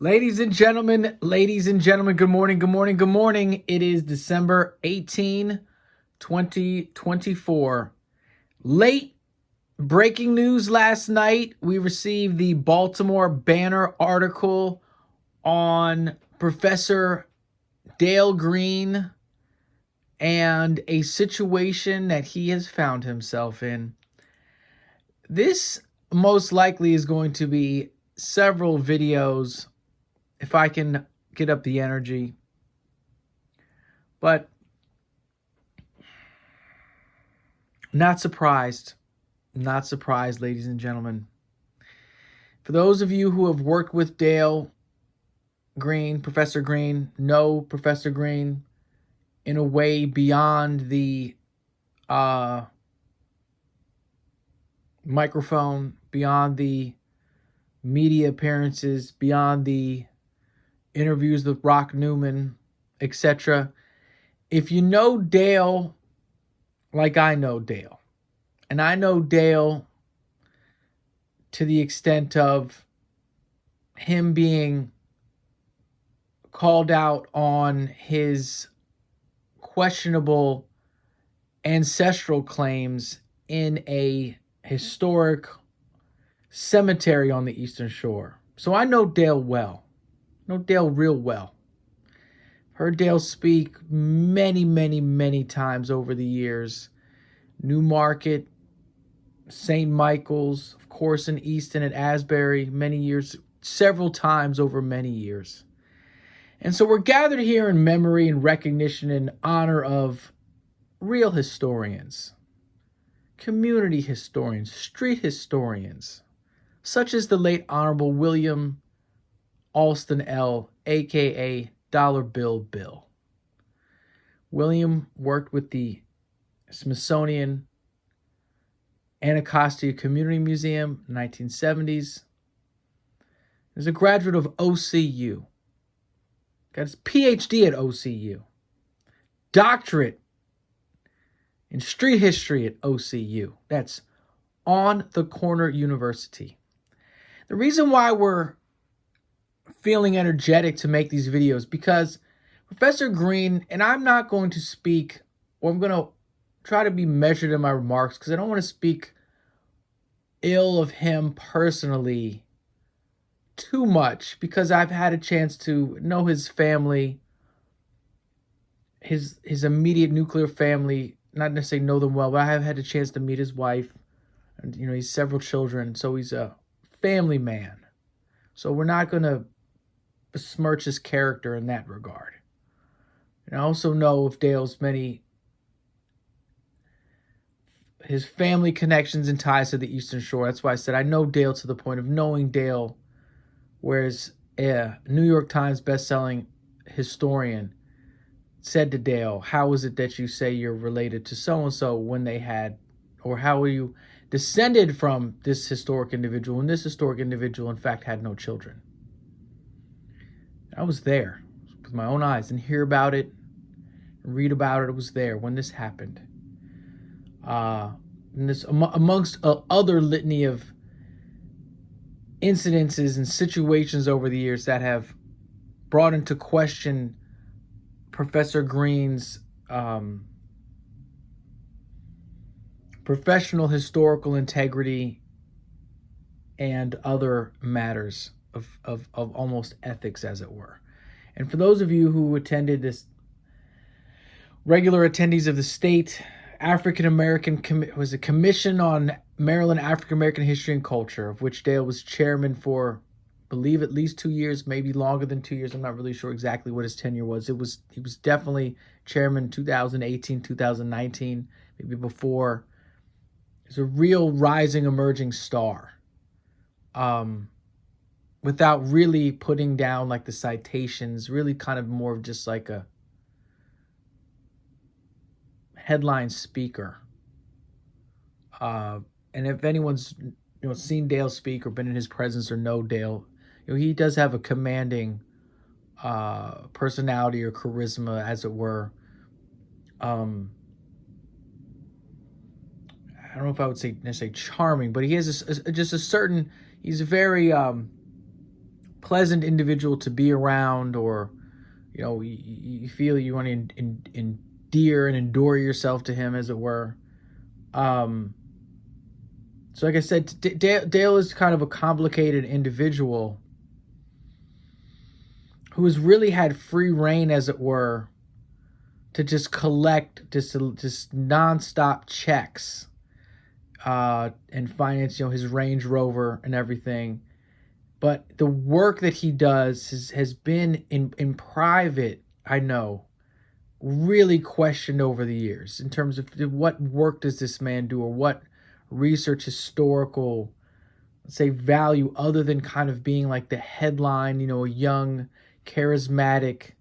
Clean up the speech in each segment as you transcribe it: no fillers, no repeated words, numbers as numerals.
Ladies and gentlemen, good morning, good morning, good morning. It is December 18, 2024. Late breaking news last night. We received the Baltimore Banner article on Professor Dale Green and a situation that he has found himself in. This most likely is going to be several videos if I can get up the energy. But not surprised, ladies and gentlemen. For those of you who have worked with Dale Green, Professor Green, know Professor Green in a way beyond the microphone, beyond the media appearances, beyond the interviews with Rock Newman, etc. If you know Dale like I know Dale, and I know Dale to the extent of him being called out on his questionable ancestral claims in a historic cemetery on the Eastern Shore. So I know Dale well. I know Dale real well. Heard Dale speak many, many, many times over the years. Newmarket, St. Michael's, of course in Easton at Asbury, many years, several times over many years. And so we're gathered here in memory and recognition and honor of real historians, community historians, street historians, such as the late Honorable William Alston L., a.k.a. Dollar Bill Bill. William worked with the Smithsonian Anacostia Community Museum in the 1970s. He was a graduate of OCU. Got his PhD at OCU. Doctorate in street history at OCU. That's On the Corner University. The reason why we're feeling energetic to make these videos because Professor Green, and I'm not going to speak, or I'm going to try to be measured in my remarks because I don't want to speak ill of him personally too much, because I've had a chance to know his family, his immediate nuclear family, not necessarily know them well, but I have had a chance to meet his wife, and he's several children, so he's a family man. So we're not going to besmirch his character in that regard. And I also know of Dale's his family connections and ties to the Eastern Shore. That's why I said I know Dale to the point of knowing Dale, whereas a New York Times bestselling historian said to Dale, how is it that you say you're related to so-and-so when they had, or how are you descended from this historic individual when this historic individual in fact had no children? I was there with my own eyes and hear about it, read about it. I was there when this happened. And this amongst other litany of incidences and situations over the years that have brought into question Professor Green's professional historical integrity and other matters of almost ethics, as it were. And for those of you who attended this, regular attendees of the state African American was a commission on Maryland African American history and culture, of which Dale was chairman for, I believe, at least 2 years, maybe longer than 2 years. I'm not really sure exactly what his tenure was. He was definitely chairman 2018, 2019, maybe before. He's a real rising, emerging star. Without really putting down like the citations, really kind of more of just like a headline speaker. And if anyone's seen Dale speak or been in his presence or know Dale, he does have a commanding personality or charisma, as it were. I don't know if I would say necessarily charming, but he has just a certain, he's very pleasant individual to be around, or you feel you want to endear and endure yourself to him, as it were. Um, so, like I said, Dale is kind of a complicated individual who has really had free reign, as it were, to just collect just nonstop checks and finance, his Range Rover and everything. But the work that he does has been in private, I know, really questioned over the years in terms of what work does this man do, or what research, historical, let's say, value, other than kind of being like the headline, a young, charismatic,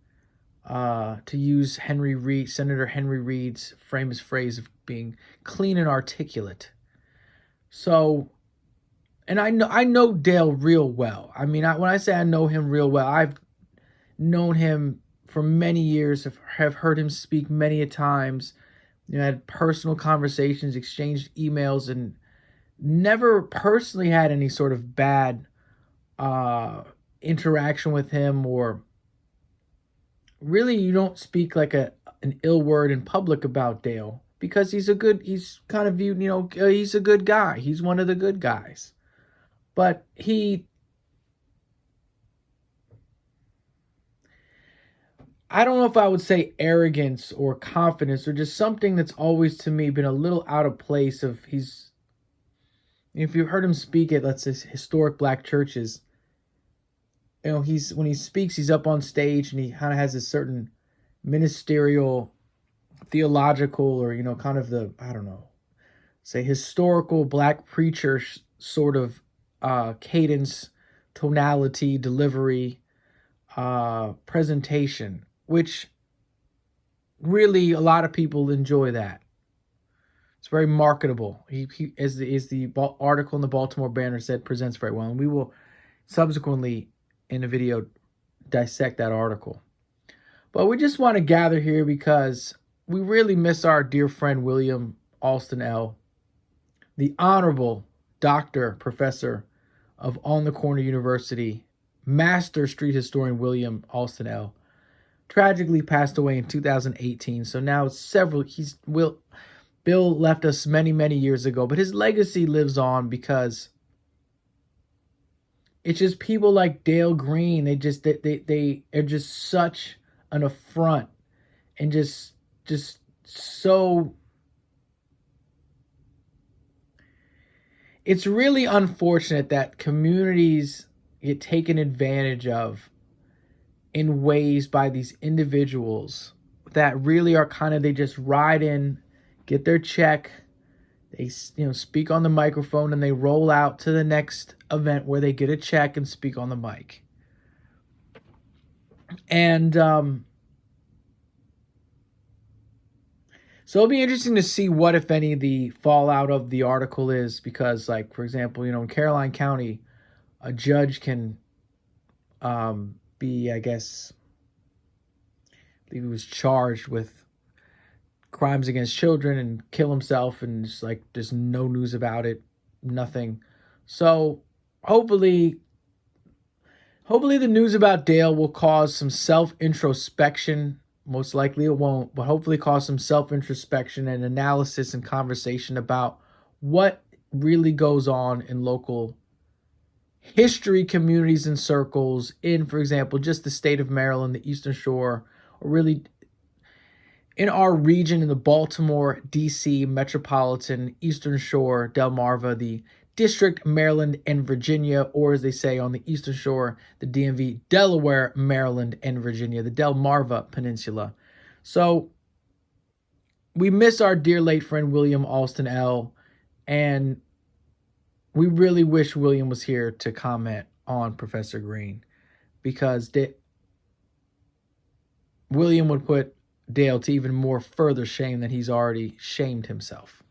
to use Senator Henry Reid's famous phrase of being clean and articulate. So, and I know Dale real well. I mean, when I say I know him real well, I've known him for many years, have heard him speak many a times, had personal conversations, exchanged emails, and never personally had any sort of bad interaction with him, or really, you don't speak like an ill word in public about Dale, because he's kind of viewed, he's a good guy. He's one of the good guys. But I don't know if I would say arrogance or confidence, or just something that's always to me been a little out of place. If you've heard him speak at, let's say, historic black churches, when he speaks, he's up on stage and he kind of has a certain ministerial, theological, or kind of the, I don't know, say, historical black preacher sort of cadence, tonality, delivery, presentation, which really a lot of people enjoy that. It's very marketable. He as the article in the Baltimore Banner said, presents very well, and we will subsequently in a video dissect that article. But we just want to gather here because we really miss our dear friend William Alston L., the Honorable Dr. Professor of On the Corner University, Master Street Historian William Alston L. Tragically passed away in 2018. So now Bill left us many, many years ago, but his legacy lives on because it's just people like Dale Green. They are just such an affront, and just so. It's really unfortunate that communities get taken advantage of in ways by these individuals that really are they just ride in, get their check, they speak on the microphone, and they roll out to the next event where they get a check and speak on the mic. And so it'll be interesting to see what, if any, the fallout of the article is, because, like, for example, in Caroline County, a judge can be, I guess, I believe he was charged with crimes against children and kill himself, and just like there's no news about it, nothing. So hopefully the news about Dale will cause some self-introspection. Most likely it won't, but hopefully cause some self-introspection and analysis and conversation about what really goes on in local history, communities, and circles in, for example, just the state of Maryland, the Eastern Shore, or really in our region, in the Baltimore, D.C. metropolitan, Eastern Shore, Delmarva, the District, Maryland, and Virginia, or as they say on the Eastern Shore, the DMV, Delaware, Maryland, and Virginia, the Delmarva Peninsula. So we miss our dear late friend William Alston L., and we really wish William was here to comment on Professor Green, because William would put Dale to even more further shame than he's already shamed himself.